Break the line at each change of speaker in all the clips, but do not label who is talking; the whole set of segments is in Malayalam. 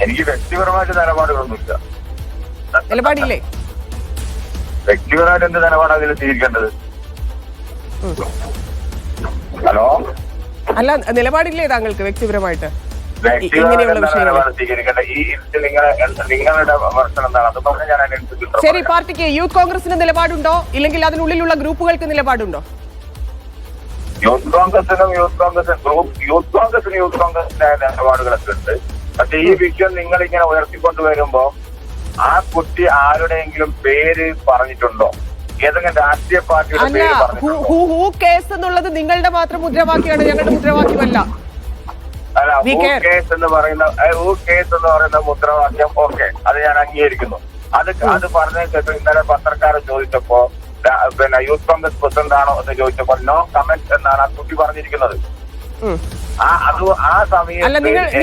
എനിക്ക് വ്യക്തിപരമായിട്ട് നിലപാടുകളൊന്നുമില്ല.
നിലപാടില്ലേ?
വ്യക്തിപരമായിട്ട് എന്ത് നിലപാടാണ് അതിൽ സ്വീകരിക്കേണ്ടത്? ഹലോ,
അല്ല, നിലപാടില്ലേ താങ്കൾക്ക് വ്യക്തിപരമായിട്ട്
വ്യക്തിപരമായിട്ട് നിലപാട് സ്വീകരിക്കേണ്ട? ഈ നിങ്ങളുടെ പ്രശ്നം എന്താണ്? അത് പറഞ്ഞാൽ ഞാൻ അതിനനുസരിച്ച്.
ശരി, പാർട്ടിക്ക് യൂത്ത് കോൺഗ്രസിന് നിലപാടുണ്ടോ, ഇല്ലെങ്കിൽ അതിനുള്ളിലുള്ള ഗ്രൂപ്പുകൾക്ക് നിലപാടുണ്ടോ?
യൂത്ത് കോൺഗ്രസിന്റെ നിലപാടുകളൊക്കെ ഉണ്ട്. പക്ഷെ ഈ വിഷയം നിങ്ങൾ ഇങ്ങനെ ഉയർത്തിക്കൊണ്ടുവരുമ്പോ ആ കുട്ടി ആരുടെയെങ്കിലും പേര് പറഞ്ഞിട്ടുണ്ടോ? ഏതെങ്കിലും രാഷ്ട്രീയ പാർട്ടിയുടെ പേര് പറഞ്ഞിട്ടുണ്ടോ?
കേസ് എന്നുള്ളത് നിങ്ങളുടെ മാത്രം മുദ്രാവാക്യമാണ്, ഞങ്ങളുടെ മുദ്രാവാക്യമല്ല.
അല്ല, കേസ് എന്ന് പറയുന്ന മുദ്രാവാക്യം ഓക്കെ, അത് ഞാൻ അംഗീകരിക്കുന്നു. അത് പറഞ്ഞതിന് ശേഷം ഇന്നലെ പത്രക്കാരെ ചോദിച്ചപ്പോ പിന്നെ യൂത്ത് കോൺഗ്രസ് പ്രസിഡന്റ് ആണോ എന്ന് ചോദിച്ചപ്പോ നോ കമന്റ് എന്നാണ് ആ കുട്ടി പറഞ്ഞിരിക്കുന്നത്. ആ സമയം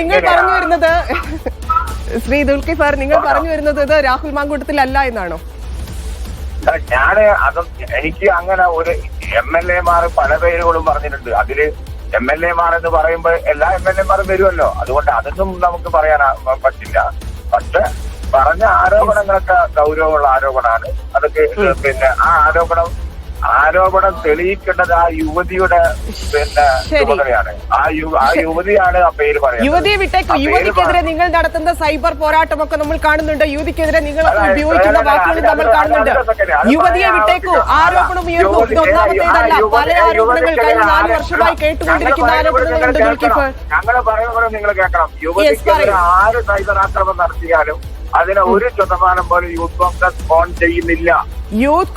നിങ്ങൾ പറഞ്ഞു വരുന്നത് ശ്രീ ദുൽഖിഫർ, നിങ്ങൾ പറഞ്ഞു വരുന്നത് ഇത് രാഹുൽ മാങ്കൂട്ടത്തിൽ അല്ല എന്നാണോ?
എനിക്ക് അങ്ങനെ ഒരു MLA-മാർ പല പേരുകളും പറഞ്ഞിട്ടുണ്ട്. അതില് MLA-മാർ എന്ന് പറയുമ്പോ എല്ലാ MLA-മാരും വരുമല്ലോ, അതുകൊണ്ട് അതൊന്നും നമുക്ക് പറയാൻ പറ്റില്ല. പക്ഷെ പറഞ്ഞ ആരോപണങ്ങളൊക്കെ ഗൗരവമുള്ള ആരോപണമാണ്. അതൊക്കെ പിന്നെ ആ ആരോപണം തെളിയിക്കേണ്ടത് ആ യുവതിയുടെ പിന്നെ ചുമതലയാണ്. ആ യുവതിയാണ് ആ പേര് പറയുന്നത്.
യുവതിയെ വിട്ടേക്കും. യുവതിക്കെതിരെ നിങ്ങൾ നടത്തുന്ന സൈബർ പോരാട്ടമൊക്കെ നമ്മൾ കാണുന്നുണ്ട്. യുവതിക്കെതിരെ നിങ്ങൾ ഉപയോഗിക്കുന്ന വാക്കുകളും നമ്മൾ കാണുന്നുണ്ട്. യുവതിയെ വിട്ടേക്കൂ. ആരോപണം ഉയർന്നു. ഇതൊന്നാമത്തേതല്ല, പല ആരോപണങ്ങൾ കഴിഞ്ഞ 4 വർഷമായി കേട്ടുകൊണ്ടിരിക്കുന്ന ആരോപണങ്ങളുണ്ട്.
ഞങ്ങള് പറയുന്നത് നിങ്ങൾ കേൾക്കണം. യുവതിക്കെതിരെ ആര് സൈബർ ആക്രമണം നടത്തിയാലും അതിനെ 1% പോലും യൂത്ത് കോൺഗ്രസ് ഫോൺ ചെയ്യുന്നില്ല.
യൂത്ത്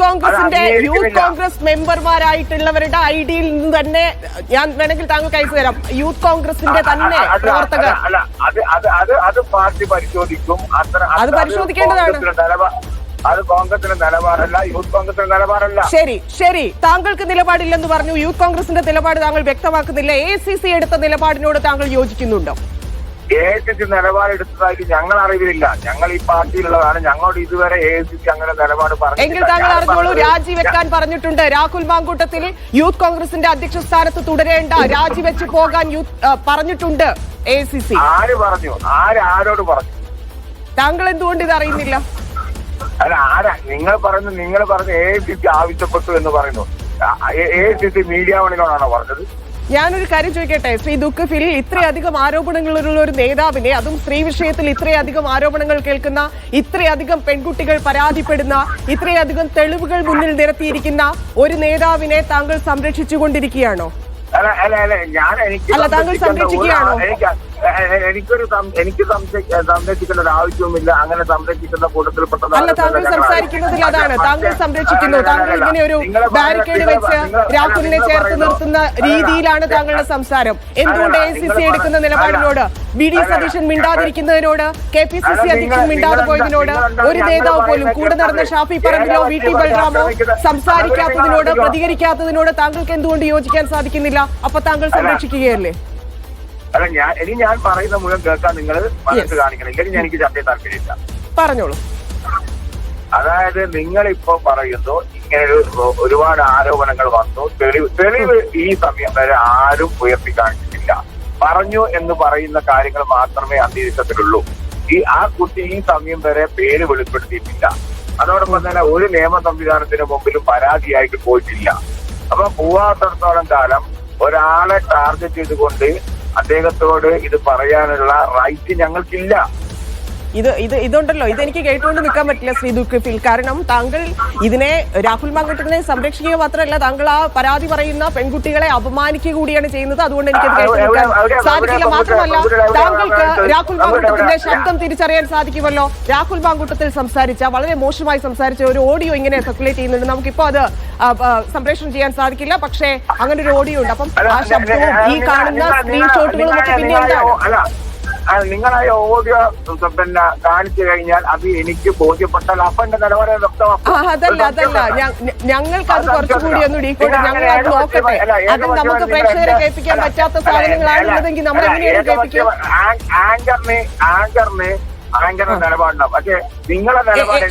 കോൺഗ്രസ് മെമ്പർമാരായിട്ടുള്ളവരുടെ ഐഡിയിൽ നിന്ന് തന്നെ ഞാൻ വേണമെങ്കിൽ താങ്കൾക്ക് അയച്ചു തരാം. യൂത്ത് കോൺഗ്രസിന്റെ തന്നെ പ്രവർത്തകർ.
അത് പാർട്ടി പരിശോധിക്കും.
അത് പരിശോധിക്കേണ്ടതാണ്.
അത് കോൺഗ്രസിന്റെ നിലപാടല്ല, യൂത്ത് കോൺഗ്രസിന്റെ നിലപാടല്ല.
ശരി, താങ്കൾക്ക് നിലപാടില്ലെന്ന് പറഞ്ഞു. യൂത്ത് കോൺഗ്രസിന്റെ നിലപാട് താങ്കൾ വ്യക്തമാക്കുന്നില്ല. ACC എടുത്ത നിലപാടിനോട് താങ്കൾ യോജിക്കുന്നുണ്ടോ?
ACC നിലപാടെടുത്തതായിട്ട് ഞങ്ങൾ അറിവില്ല. ഞങ്ങൾ ഈ പാർട്ടിയിലുള്ളതാണ്. ഞങ്ങളോട് ഇതുവരെ ACC അങ്ങനെ നിലപാട് പറഞ്ഞു.
എങ്കിൽ താങ്കൾ അറിഞ്ഞോളൂ, രാജിവെക്കാൻ പറഞ്ഞിട്ടുണ്ട്. രാഹുൽ മാങ്കൂട്ടത്തിൽ യൂത്ത് കോൺഗ്രസിന്റെ അധ്യക്ഷ സ്ഥാനത്ത് തുടരേണ്ട, രാജിവെച്ച് പോകാൻ പറഞ്ഞിട്ടുണ്ട് ACC.
ആര് പറഞ്ഞു? ആരോട് പറഞ്ഞു?
താങ്കൾ എന്തുകൊണ്ട് ഇത് അറിയുന്നില്ല?
അല്ല, നിങ്ങൾ പറഞ്ഞു ACC ആവശ്യപ്പെട്ടു എന്ന് പറയുന്നു. ACC മീഡിയ വണിനോടാണോ പറഞ്ഞത്?
ഞാനൊരു കാര്യം ചോദിക്കട്ടെ, ശ്രീ ദുൽഖിഫിൽ ഇത്രയധികം ആരോപണങ്ങളുള്ള ഒരു നേതാവിനെ, അതും സ്ത്രീ വിഷയത്തിൽ ഇത്രയധികം ആരോപണങ്ങൾ കേൾക്കുന്ന, ഇത്രയധികം പെൺകുട്ടികൾ പരാതിപ്പെടുന്ന, ഇത്രയധികം തെളിവുകൾ മുന്നിൽ നിരത്തിയിരിക്കുന്ന ഒരു നേതാവിനെ താങ്കൾ സംരക്ഷിച്ചുകൊണ്ടിരിക്കുകയാണോ?
അല്ല,
താങ്കൾ സംരക്ഷിക്കുകയാണോ?
എനിക്ക് സംരക്ഷിക്കേണ്ട ഒരു ആവശ്യവുമില്ല. അങ്ങനെ സംരക്ഷിക്കുന്ന കൂട്ടത്തിൽപ്പെട്ടതാണ്.
അല്ല, താങ്കൾ സംസാരിക്കുന്നതിൽ അതാണ്. താങ്കൾ സംരക്ഷിക്കുന്നു. താങ്കൾ ഇങ്ങനെ ഒരു ബാരിക്കേഡ് വെച്ച് രാഹുലിനെ ചേർത്ത് നിർത്തുന്ന രീതിയിലാണ് താങ്കളുടെ സംസാരം. എന്തുകൊണ്ട് ACC എടുക്കുന്ന നിലപാടിനോട്, BD സതീശൻ മിണ്ടാതിരിക്കുന്നതിനോട്, KPCC അധ്യക്ഷൻ മിണ്ടാതെ പോയതിനോട്, ഒരു നേതാവ് പോലും കൂടെ നടന്ന ഷാഫി പറമ്പിലോ VT ബൽറാമോ സംസാരിക്കാത്തതിനോട്, പ്രതികരിക്കാത്തതിനോട് താങ്കൾക്ക് എന്തുകൊണ്ട് യോജിക്കാൻ സാധിക്കുന്നില്ല? അപ്പൊ താങ്കൾ സംരക്ഷിക്കുകയല്ലേ?
അല്ല, ഞാൻ പറയുന്ന മുഴുവൻ കേൾക്കാൻ നിങ്ങൾ മനസ്സ് കാണിക്കണം. ഇല്ലെങ്കിൽ എനിക്ക് ചർച്ചയിൽ താല്പര്യമില്ല.
പറഞ്ഞോളൂ.
അതായത് നിങ്ങളിപ്പോ പറയുന്നു ഇങ്ങനെ ഒരുപാട് ആരോപണങ്ങൾ വന്നു. തെളിവ് ഈ സമയം വരെ ആരും ഉയർത്തി കാണിച്ചിട്ടില്ല. പറഞ്ഞു എന്ന് പറയുന്ന കാര്യങ്ങൾ മാത്രമേ അന്തരീക്ഷത്തിലുള്ളൂ. ആ കുട്ടി ഈ സമയം വരെ പേര് വെളിപ്പെടുത്തിയിട്ടില്ല. അതോടൊപ്പം തന്നെ ഒരു നിയമ സംവിധാനത്തിന് മുമ്പിലും പരാതിയായിട്ട് പോയിട്ടില്ല. അപ്പൊ പോവാത്തടത്തോളം കാലം ഒരാളെ ടാർഗറ്റ് ചെയ്തുകൊണ്ട് അദ്ദേഹത്തോട് ഇത് പറയാനുള്ള റൈറ്റ് ഞങ്ങൾക്കില്ല.
ഇതുണ്ടല്ലോ, ഇതെനിക്ക് കേട്ടുകൊണ്ട് നിൽക്കാൻ പറ്റില്ല ശ്രീ ദുൽഖിഫിൽ. കാരണം താങ്കൾ ഇതിനെ രാഹുൽ മാങ്കൂട്ടത്തിനെ സംരക്ഷിക്കുക മാത്രമല്ല, താങ്കൾ ആ പരാതി പറയുന്ന പെൺകുട്ടികളെ അപമാനിക്കുക കൂടിയാണ് ചെയ്യുന്നത്. അതുകൊണ്ട് എനിക്കത് കേട്ടുകൊടുക്കാൻ സാധിക്കില്ല. മാത്രമല്ല, താങ്കൾക്ക് രാഹുൽ മാങ്കൂട്ടത്തിന്റെ ശബ്ദം തിരിച്ചറിയാൻ സാധിക്കുമല്ലോ. രാഹുൽ മാങ്കൂട്ടത്തിൽ സംസാരിച്ച, വളരെ മോശമായി സംസാരിച്ച ഒരു ഓഡിയോ ഇങ്ങനെ സർക്കുലേറ്റ് ചെയ്യുന്നുണ്ട്. നമുക്കിപ്പോ അത് സംപ്രേഷണം ചെയ്യാൻ സാധിക്കില്ല. പക്ഷേ അങ്ങനെ ഒരു ഓഡിയോ ഉണ്ട്. അപ്പം ആ ശബ്ദവും ഈ കാണുന്ന സ്ക്രീൻഷോട്ടുകളും ഒക്കെ പിന്നെ എന്താണ്?
നിങ്ങളെ ഓഡിയോ പിന്നെ കാണിച്ചു കഴിഞ്ഞാൽ അത് എനിക്ക് ബോധ്യപ്പെട്ടാൽ അപ്പൊ എന്റെ നിലവാരം വ്യക്തമാക്കും.
അതല്ല, ഞങ്ങൾക്ക് അത് കുറച്ചുകൂടി ഒന്ന് ഡീക്കോഡ്, ഞങ്ങൾ അത് നോക്കട്ടെ. അത് നമുക്ക് പ്രേക്ഷകരെ കേൾപ്പിക്കാൻ പറ്റാത്ത സാധനങ്ങളാണുള്ളതെങ്കിൽ നമ്മൾ എങ്ങനെയാണ് കേൾപ്പിക്കുക?
ആങ്കറിന് ഭയങ്കര നിലപാടുണ്ടാവും. പക്ഷെ നിങ്ങളെ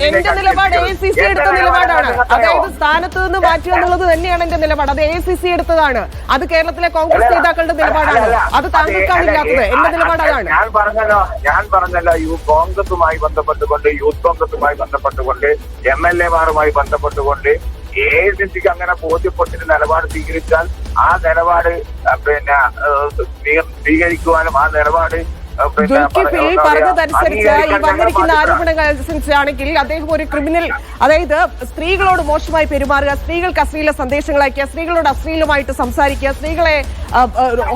എന്റെ നിലപാട് AICC എടുത്ത നിലപാടാണ്. അതായത് സ്ഥാനത്ത് നിന്ന് മാറ്റുക എന്നുള്ളത് തന്നെയാണ് എന്റെ നിലപാട്. അത് AICC എടുത്തതാണ്. അത് കേരളത്തിലെ കോൺഗ്രസ് നേതാക്കളുടെ നിലപാടാണ്. അത് താങ്കൾക്കാണ് ഇല്ലാത്തത്. എന്റെ നിലപാട് അതാണ്.
ഞാൻ പറഞ്ഞല്ലോ കോൺഗ്രസുമായി ബന്ധപ്പെട്ടുകൊണ്ട്, യൂത്ത് കോൺഗ്രസുമായി ബന്ധപ്പെട്ടുകൊണ്ട്, MLA-മാരുമായി ബന്ധപ്പെട്ടുകൊണ്ട് AICC അങ്ങനെ ബോധ്യപ്പെട്ടിട്ട് നിലപാട് സ്വീകരിച്ചാൽ ആ നിലപാട് സ്വീകരിക്കുവാനും ആ നിലപാട്
ദുൽകിഫിൽ പറഞ്ഞതനുസരിച്ച് ഈ വന്നിരിക്കുന്ന ആരോപണങ്ങൾ അനുസരിച്ചാണെങ്കിൽ അദ്ദേഹം ഒരു ക്രിമിനൽ, അതായത് സ്ത്രീകളോട് മോശമായി പെരുമാറുക, സ്ത്രീകൾക്ക് അശ്ലീല സന്ദേശങ്ങൾ അയക്കുക, സ്ത്രീകളോട് അശ്ലീലമായിട്ട് സംസാരിക്കുക, സ്ത്രീകളെ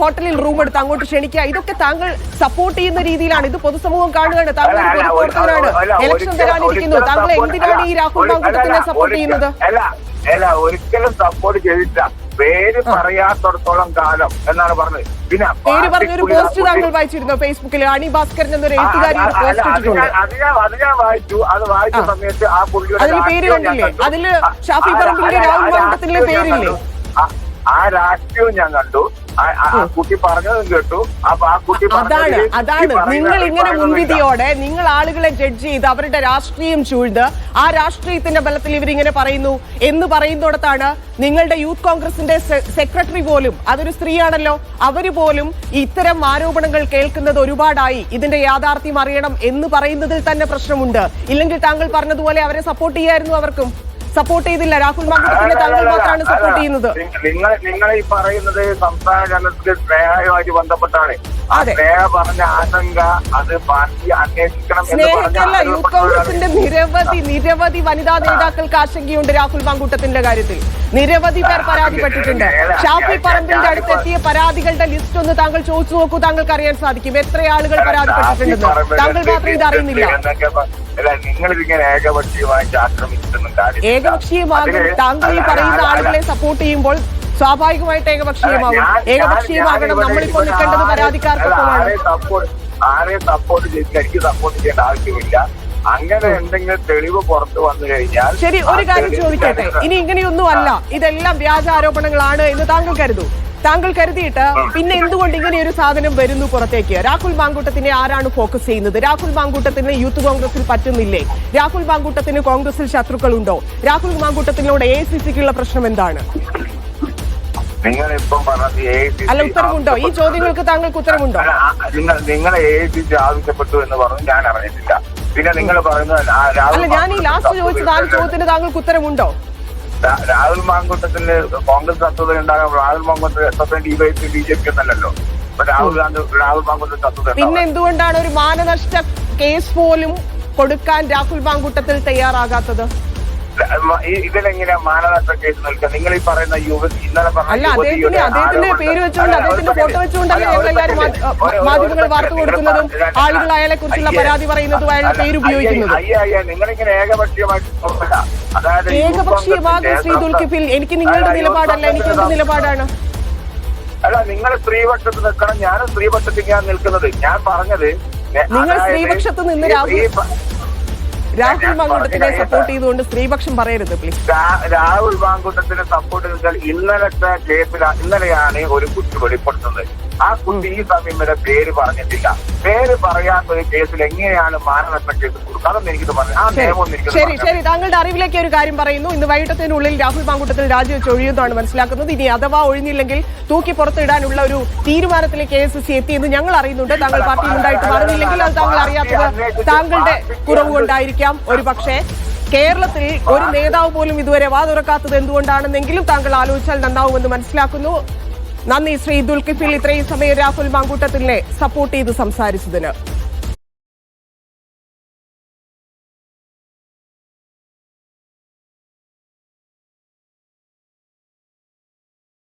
ഹോട്ടലിൽ റൂം എടുത്ത് അങ്ങോട്ട് ക്ഷണിക്കുക, ഇതൊക്കെ താങ്കൾ സപ്പോർട്ട് ചെയ്യുന്ന രീതിയിലാണ്. ഇത് പൊതുസമൂഹം കാണുകയാണ്. താങ്കൾ ഒരു പൊതുപ്രവർത്തകനാണ്, ഇലക്ഷൻ തരാനിരിക്കുന്നു. താങ്കൾ എന്തിനാണ് ഈ രാഹുൽ മാങ്കൂട്ടത്തിനെ സപ്പോർട്ട് ചെയ്യുന്നത്?
ഒരിക്കലും സപ്പോർട്ട് ചെയ്തിട്ടില്ല. പേര് പറയാത്തടത്തോളം കാലം എന്നാണ് പറഞ്ഞത്. പിന്നെ
പേര് പറഞ്ഞൊരു പോസ്റ്റ് താങ്കൾ വായിച്ചിരുന്നു ഫേസ്ബുക്കിൽ? അണി ഭാസ്കരൻ എന്നൊരു എഴുത്തുകാരി പോസ്റ്റ് ഇട്ടിട്ടുണ്ട്.
അത് ഞാൻ വായിച്ചു. അത് വായിച്ച സമയത്ത് ആ പുള്ളിയുടെ
അതിൽ പേര് കണ്ടില്ലേ? അതില് ഷാഫി പറമ്പിലിന്റെ രാഹുൽ മാങ്കൂട്ടത്തിലെ പേരില്ലേ?
ആ രാഷ്ട്രീയവും ഞാൻ കണ്ടു. ആ കുട്ടി പറഞ്ഞതും കേട്ടു. അപ്പൊ ആ കുട്ടി
അതാണ് നിങ്ങൾ ഇങ്ങനെ മുൻവിധിയോടെ നിങ്ങൾ ആളുകളെ ജഡ്ജ് ചെയ്ത് അവരുടെ രാഷ്ട്രീയം ചൂഴ്ന്ന് ആ രാഷ്ട്രീയത്തിന്റെ ബലത്തിൽ ഇവരിങ്ങനെ പറയുന്നു എന്ന് പറയുന്നിടത്താണ് നിങ്ങളുടെ യൂത്ത് കോൺഗ്രസിന്റെ സെക്രട്ടറി പോലും, അതൊരു സ്ത്രീയാണല്ലോ, അവര് പോലും ഇത്തരം ആരോപണങ്ങൾ കേൾക്കുന്നത് ഒരുപാടായി, ഇതിന്റെ യാഥാർത്ഥ്യം അറിയണം എന്ന് പറയുന്നതിൽ തന്നെ പ്രശ്നമുണ്ട്. ഇല്ലെങ്കിൽ താങ്കൾ പറഞ്ഞതുപോലെ അവരെ സപ്പോർട്ട് ചെയ്യായിരുന്നു. അവർക്കും സപ്പോർട്ട് ചെയ്തില്ല. രാഹുൽ മാങ്കൂട്ടത്തിനെ താങ്കൾ മാത്രമാണ് സപ്പോർട്ട് ചെയ്യുന്നത്.
നിങ്ങൾ ഈ പറയുന്നത് സംസ്ഥാന ജനത്തിൽ സ്നേഹവുമായി ബന്ധപ്പെട്ടാണ്. സ്നേഹ പറഞ്ഞ ആശങ്ക അത് പാർട്ടി അന്വേഷിക്കണം.
സ്നേഹമല്ല, യൂത്ത് കോൺഗ്രസിന്റെ നിരവധി വനിതാ നേതാക്കൾക്ക് ആശങ്കയുണ്ട് രാഹുൽ മാങ്കൂട്ടത്തിന്റെ കാര്യത്തിൽ. നിരവധി പേർ പരാതിപ്പെട്ടിട്ടുണ്ട്. ഷാഫി പറമ്പിന്റെ അടുത്തെത്തിയ പരാതികളുടെ ലിസ്റ്റ് ഒന്ന് താങ്കൾ ചോദിച്ചു നോക്കൂ. താങ്കൾക്ക് അറിയാൻ സാധിക്കും എത്ര ആളുകൾ പരാതിപ്പെട്ടിട്ടുണ്ടെന്ന്. താങ്കൾ മാത്രം ഇത് അറിയുന്നില്ല.
നിങ്ങളിതിങ്ങനെ ഏകപക്ഷീയമായിട്ട് ആക്രമിച്ചിട്ടൊന്നും കാര്യം.
ഏകപക്ഷീയമാകും. താങ്കൾ ഈ പറയുന്ന ആളുകളെ സപ്പോർട്ട് ചെയ്യുമ്പോൾ സ്വാഭാവികമായിട്ട് ഏകപക്ഷീയമാകും. ഏകപക്ഷീയമാകണം. നമ്മളിപ്പോൾ നിൽക്കേണ്ടത് പരാതിക്കാർക്കൊപ്പമാണ്.
ആരെയും സപ്പോർട്ട് ചെയ്ത് എനിക്ക് സപ്പോർട്ട് ചെയ്യേണ്ട ആവശ്യമില്ല. അങ്ങനെ എന്തെങ്കിലും തെളിവ് പുറത്തു വന്നു കഴിഞ്ഞാൽ
ശരി. ഒരു കാര്യം ചോദിക്കട്ടെ, ഇനി ഇങ്ങനെയൊന്നും അല്ല, ഇതെല്ലാം വ്യാജ ആരോപണങ്ങളാണ് എന്ന് താങ്കൾ കരുതിയിട്ട് പിന്നെ എന്തുകൊണ്ട് ഇങ്ങനെ ഒരു സാധനം വരുന്നു പുറത്തേക്ക്? രാഹുൽ മാങ്കൂട്ടത്തിനെ ആരാണ് ഫോക്കസ് ചെയ്യുന്നത്? രാഹുൽ മാങ്കൂട്ടത്തിന് യൂത്ത് കോൺഗ്രസിൽ പറ്റുന്നില്ലേ? രാഹുൽ മാങ്കൂട്ടത്തിന് കോൺഗ്രസിൽ ശത്രുക്കളുണ്ടോ? രാഹുൽ മാങ്കൂട്ടത്തിനോട് AICCക്കുള്ള പ്രശ്നം എന്താണ്? അല്ല, ഉത്തരവുണ്ടോ? ഈ ചോദ്യങ്ങൾക്ക് താങ്കൾക്ക് ഉത്തരവുണ്ടോ?
നിങ്ങൾ AICC ആവശ്യപ്പെട്ടു എന്ന് പറഞ്ഞു, ഞാൻ അറിഞ്ഞിട്ടില്ല. പിന്നെ നിങ്ങൾ പറയുന്നത്
അല്ല, ഞാൻ ഈ ലാസ്റ്റ് ചോദിച്ചത് ആ ചോദ്യത്തിന് താങ്കൾക്ക് ഉത്തരവുണ്ടോ?
രാഹുൽ മാങ്കൂട്ടത്തിന് കോൺഗ്രസ് ശത്രുത ഉണ്ടാകാം. രാഹുൽ മാങ്കൂട്ടം BJP എന്നല്ലല്ലോ. രാഹുൽ മാങ്കൂട്ടം ശത്രുത.
പിന്നെ എന്തുകൊണ്ടാണ് ഒരു മാനനഷ്ട കേസ് പോലും കൊടുക്കാൻ രാഹുൽ മാങ്കൂട്ടത്തിൽ തയ്യാറാകാത്തത്?
ഇതിലെങ്ങനെ മാനനഷ്ട കേസ് നിൽക്കുക? നിങ്ങൾ ഈ പറയുന്ന ഇന്നലെ
അല്ല, അദ്ദേഹത്തിന്റെ പേര് വെച്ചുകൊണ്ട്, അദ്ദേഹത്തിന്റെ ഫോട്ടോ വെച്ചുകൊണ്ടല്ലേ ഞങ്ങളെല്ലാവരും മാധ്യമങ്ങൾ വാർത്ത കൊടുക്കുന്നതും ആളുകൾ അയാളെ കുറിച്ചുള്ള പരാതി പറയുന്നതും അയാളുടെ പേര് ഉപയോഗിക്കുന്നത്?
നിങ്ങളിങ്ങനെ
ഏകപക്ഷീയമാകും ശ്രീ ദുൽകിഫിൽ. എനിക്ക് നിങ്ങളുടെ നിലപാടല്ല, എനിക്ക് എന്ത് നിലപാടാണ്?
അല്ല, നിങ്ങൾ സ്ത്രീപക്ഷത്ത് നിൽക്കണം. ഞാനും സ്ത്രീപക്ഷത്തേക്കാണ് നിൽക്കുന്നത്. ഞാൻ പറഞ്ഞത്
നിങ്ങൾ സ്ത്രീപക്ഷത്ത് നിന്ന് രാഹുൽ മാങ്കൂട്ടത്തിനെ സപ്പോർട്ട് ചെയ്തുകൊണ്ട് സ്ത്രീപക്ഷം പറയരുത് പ്ലീസ്.
രാഹുൽ മാങ്കൂട്ടത്തിനെ സപ്പോർട്ട് ചെയ്താൽ ഇന്നലത്തെ കേസിൽ ഇന്നലെയാണ് ഒരു കുട്ടി വെളിപ്പെടുത്തുന്നത്. ആ കുട്ടി ഈ സമയം വരെ പേര് പറഞ്ഞിട്ടില്ല. പേര് പറയാത്ത ഒരു കേസിൽ എങ്ങനെയാണ് മാനനഷ്ട കേസ് കൊടുക്കുക? അതൊന്നും എനിക്ക് പറഞ്ഞു.
ശരി, താങ്കളുടെ അറിവിലേക്ക് ഒരു കാര്യം പറയുന്നു. ഇന്ന് വൈകിട്ടത്തിനുള്ളിൽ രാഹുൽ മാങ്കൂട്ടത്തിൽ രാജിവെച്ച് ഒഴിയുന്നതാണ് മനസ്സിലാക്കുന്നത്. ഇനി അഥവാ ഒഴിഞ്ഞില്ലെങ്കിൽ തൂക്കി പുറത്തിടാനുള്ള ഒരു തീരുമാനത്തിലേക്ക് AICC എത്തിയെന്ന് ഞങ്ങൾ അറിയുന്നുണ്ട്. താങ്കൾ പാർട്ടിയിൽ ഉണ്ടായിട്ട് പറഞ്ഞില്ലെങ്കിൽ അത് താങ്കൾ അറിയാത്തത് താങ്കളുടെ കുറവ് കൊണ്ടായിരിക്കാം. ഒരു പക്ഷേ കേരളത്തിൽ ഒരു നേതാവ് പോലും ഇതുവരെ വാ തുറക്കാത്തത് എന്തുകൊണ്ടാണെന്നെങ്കിലും താങ്കൾ ആലോചിച്ചാൽ നന്നാവുമെന്ന് മനസ്സിലാക്കുന്നു. നന്ദി ശ്രീ ദുൽകിഫിൽ, ഇത്രയും സമയം രാഹുൽ മാങ്കൂട്ടത്തിനെ സപ്പോർട്ട് ചെയ്ത് സംസാരിച്ചതിന്.